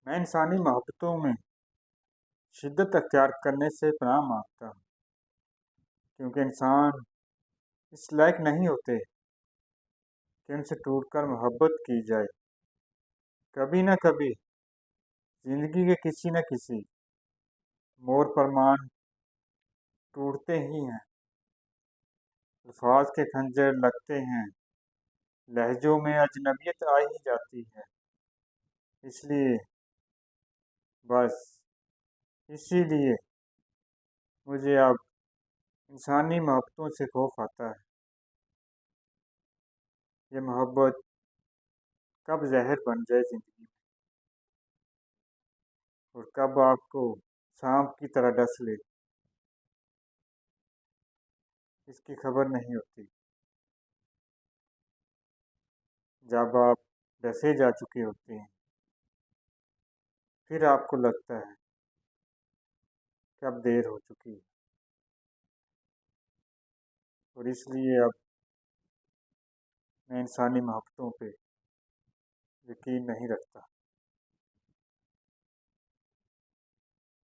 मैं इंसानी मोहब्बतों में शिद्दत अख्तियार करने से पनाह मांगता हूँ, क्योंकि इंसान इस लायक नहीं होते कि उनसे टूटकर मोहब्बत की जाए। कभी न कभी जिंदगी के किसी न किसी मोड़ पर मान टूटते ही हैं, अल्फाज के खंजर लगते हैं, लहजों में अजनबियत आ ही जाती है। इसलिए बस इसीलिए मुझे अब इंसानी मोहब्बतों से खौफ आता है। ये मोहब्बत कब जहर बन जाए ज़िंदगी में और कब आपको सांप की तरह डस ले, इसकी खबर नहीं होती। जब आप डसे जा चुके होते हैं, फिर आपको लगता है कि अब देर हो चुकी है, और इसलिए अब मैं इंसानी मोहब्बतों पे यकीन नहीं रखता।